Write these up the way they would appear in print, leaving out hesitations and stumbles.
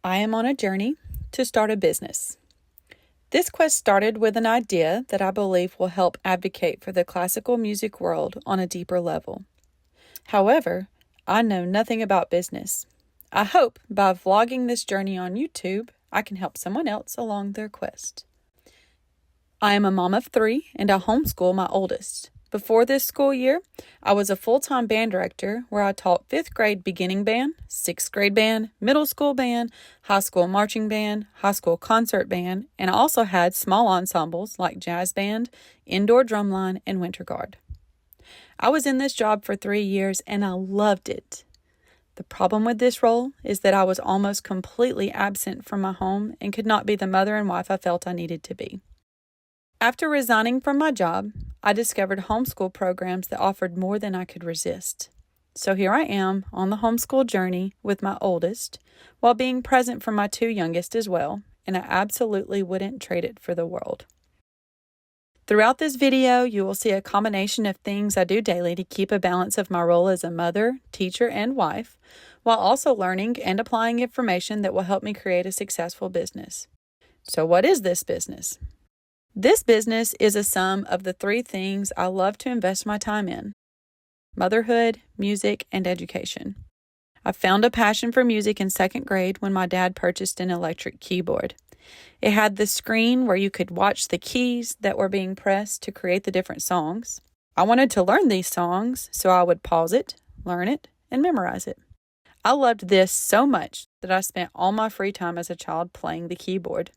I am on a journey to start a business. This quest started with an idea that I believe will help advocate for the classical music world on a deeper level. However, I know nothing about business. I hope by vlogging this journey on YouTube, I can help someone else along their quest. I am a mom of 3 and I homeschool my oldest. Before this school year, I was a full-time band director where I taught 5th grade beginning band, 6th grade band, middle school band, high school marching band, high school concert band, and I also had small ensembles like jazz band, indoor drumline, and winter guard. I was in this job for 3 years and I loved it. The problem with this role is that I was almost completely absent from my home and could not be the mother and wife I felt I needed to be. After resigning from my job, I discovered homeschool programs that offered more than I could resist. So here I am on the homeschool journey with my oldest, while being present for my 2 youngest as well, and I absolutely wouldn't trade it for the world. Throughout this video, you will see a combination of things I do daily to keep a balance of my role as a mother, teacher, and wife, while also learning and applying information that will help me create a successful business. So what is this business? This business is a sum of the 3 things I love to invest my time in: motherhood, music, and education. I found a passion for music in 2nd grade when my dad purchased an electric keyboard. It had the screen where you could watch the keys that were being pressed to create the different songs. I wanted to learn these songs, so I would pause it, learn it, and memorize it. I loved this so much that I spent all my free time as a child playing the keyboard.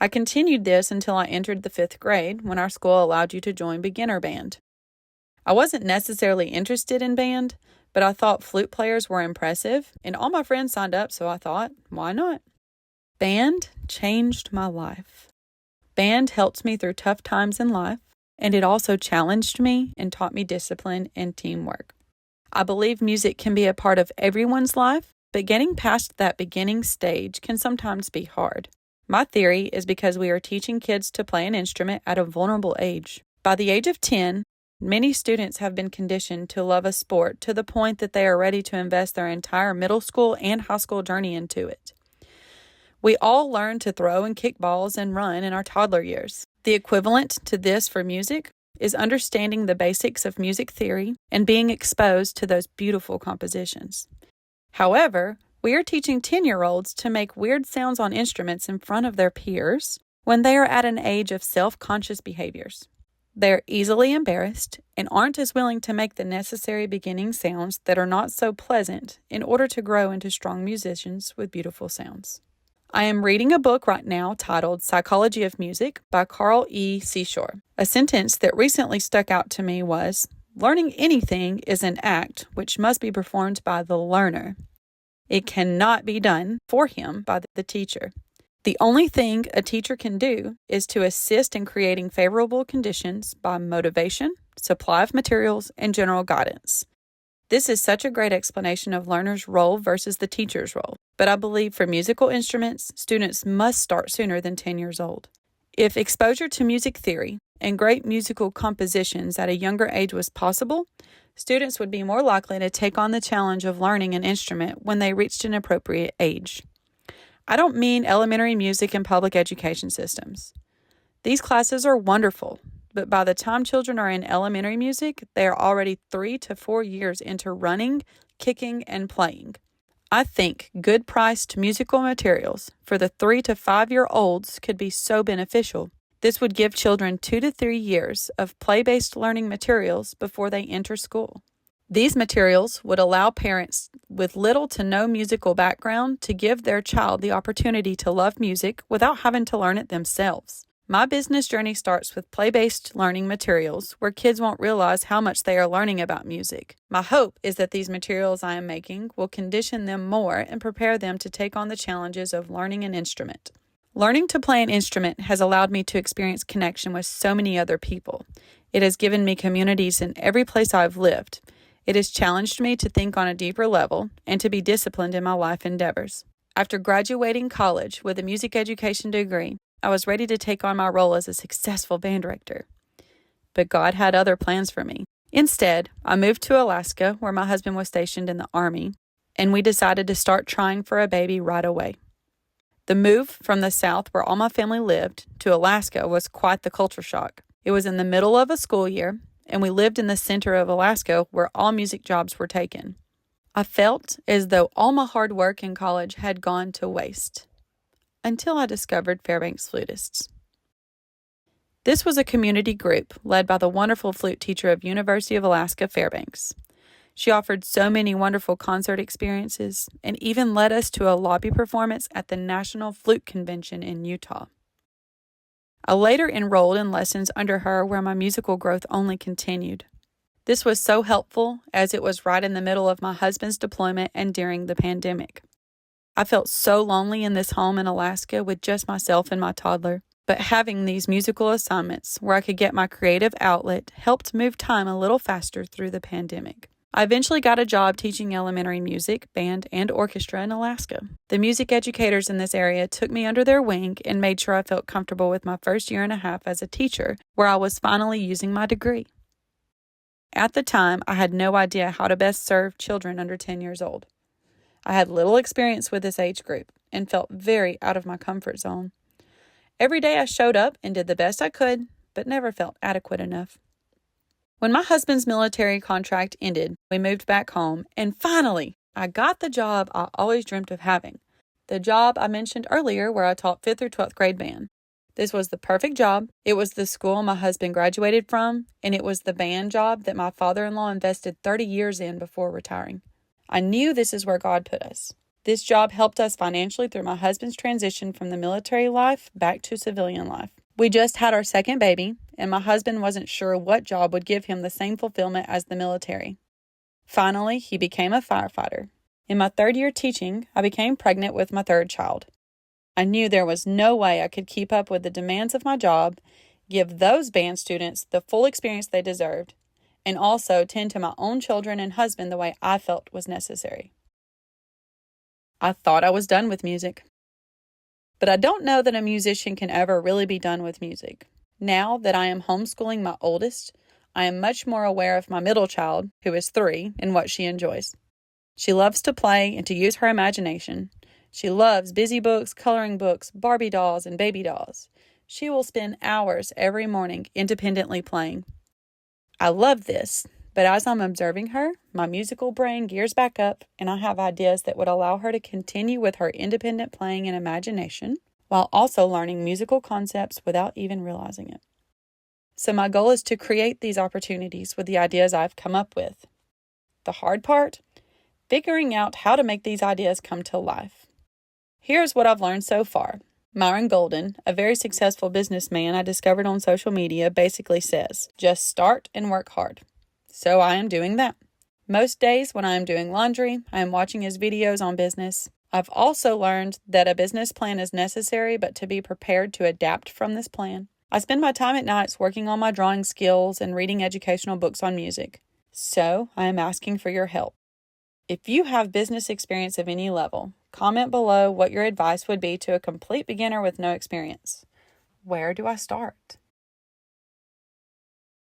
I continued this until I entered the 5th grade when our school allowed you to join beginner band. I wasn't necessarily interested in band, but I thought flute players were impressive, and all my friends signed up, so I thought, why not? Band changed my life. Band helped me through tough times in life, and it also challenged me and taught me discipline and teamwork. I believe music can be a part of everyone's life, but getting past that beginning stage can sometimes be hard. My theory is because we are teaching kids to play an instrument at a vulnerable age. By the age of 10, many students have been conditioned to love a sport to the point that they are ready to invest their entire middle school and high school journey into it. We all learn to throw and kick balls and run in our toddler years. The equivalent to this for music is understanding the basics of music theory and being exposed to those beautiful compositions. However, we are teaching 10-year-olds to make weird sounds on instruments in front of their peers when they are at an age of self-conscious behaviors. They are easily embarrassed and aren't as willing to make the necessary beginning sounds that are not so pleasant in order to grow into strong musicians with beautiful sounds. I am reading a book right now titled Psychology of Music by Carl E. Seashore. A sentence that recently stuck out to me was, "Learning anything is an act which must be performed by the learner. It cannot be done for him by the teacher. The only thing a teacher can do is to assist in creating favorable conditions by motivation, supply of materials, and general guidance." This is such a great explanation of learner's role versus the teacher's role. But I believe for musical instruments, students must start sooner than 10 years old. If exposure to music theory and great musical compositions at a younger age was possible, students would be more likely to take on the challenge of learning an instrument when they reached an appropriate age. I don't mean elementary music and public education systems. These classes are wonderful, but by the time children are in elementary music, they are already 3 to 4 years into running, kicking, and playing. I think good-priced musical materials for the 3 to 5-year-olds could be so beneficial. This would give children 2 to 3 years of play-based learning materials before they enter school. These materials would allow parents with little to no musical background to give their child the opportunity to love music without having to learn it themselves. My business journey starts with play-based learning materials where kids won't realize how much they are learning about music. My hope is that these materials I am making will condition them more and prepare them to take on the challenges of learning an instrument. Learning to play an instrument has allowed me to experience connection with so many other people. It has given me communities in every place I've lived. It has challenged me to think on a deeper level and to be disciplined in my life endeavors. After graduating college with a music education degree, I was ready to take on my role as a successful band director. But God had other plans for me. Instead, I moved to Alaska, where my husband was stationed in the Army, and we decided to start trying for a baby right away. The move from the South, where all my family lived, to Alaska was quite the culture shock. It was in the middle of a school year, and we lived in the center of Alaska where all music jobs were taken. I felt as though all my hard work in college had gone to waste, until I discovered Fairbanks Flutists. This was a community group led by the wonderful flute teacher of University of Alaska Fairbanks. She offered so many wonderful concert experiences and even led us to a lobby performance at the National Flute Convention in Utah. I later enrolled in lessons under her where my musical growth only continued. This was so helpful as it was right in the middle of my husband's deployment and during the pandemic. I felt so lonely in this home in Alaska with just myself and my toddler, but having these musical assignments where I could get my creative outlet helped move time a little faster through the pandemic. I eventually got a job teaching elementary music, band, and orchestra in Alaska. The music educators in this area took me under their wing and made sure I felt comfortable with my first year and a half as a teacher, where I was finally using my degree. At the time, I had no idea how to best serve children under 10 years old. I had little experience with this age group and felt very out of my comfort zone. Every day I showed up and did the best I could, but never felt adequate enough. When my husband's military contract ended, we moved back home, and finally, I got the job I always dreamt of having. The job I mentioned earlier where I taught 5th through 12th grade band. This was the perfect job. It was the school my husband graduated from, and it was the band job that my father-in-law invested 30 years in before retiring. I knew this is where God put us. This job helped us financially through my husband's transition from the military life back to civilian life. We just had our second baby, and my husband wasn't sure what job would give him the same fulfillment as the military. Finally, he became a firefighter. In my 3rd year teaching, I became pregnant with my 3rd child. I knew there was no way I could keep up with the demands of my job, give those band students the full experience they deserved, and also tend to my own children and husband the way I felt was necessary. I thought I was done with music. But I don't know that a musician can ever really be done with music. Now that I am homeschooling my oldest, I am much more aware of my middle child, who is 3, and what she enjoys. She loves to play and to use her imagination. She loves busy books, coloring books, Barbie dolls, and baby dolls. She will spend hours every morning independently playing. I love this, but as I'm observing her, my musical brain gears back up, and I have ideas that would allow her to continue with her independent playing and imagination, while also learning musical concepts without even realizing it. So my goal is to create these opportunities with the ideas I've come up with. The hard part? Figuring out how to make these ideas come to life. Here's what I've learned so far. Myron Golden, a very successful businessman I discovered on social media, basically says, just start and work hard. So I am doing that. Most days when I am doing laundry, I am watching his videos on business. I've also learned that a business plan is necessary, but to be prepared to adapt from this plan. I spend my time at nights working on my drawing skills and reading educational books on music. So I am asking for your help. If you have business experience of any level, comment below what your advice would be to a complete beginner with no experience. Where do I start?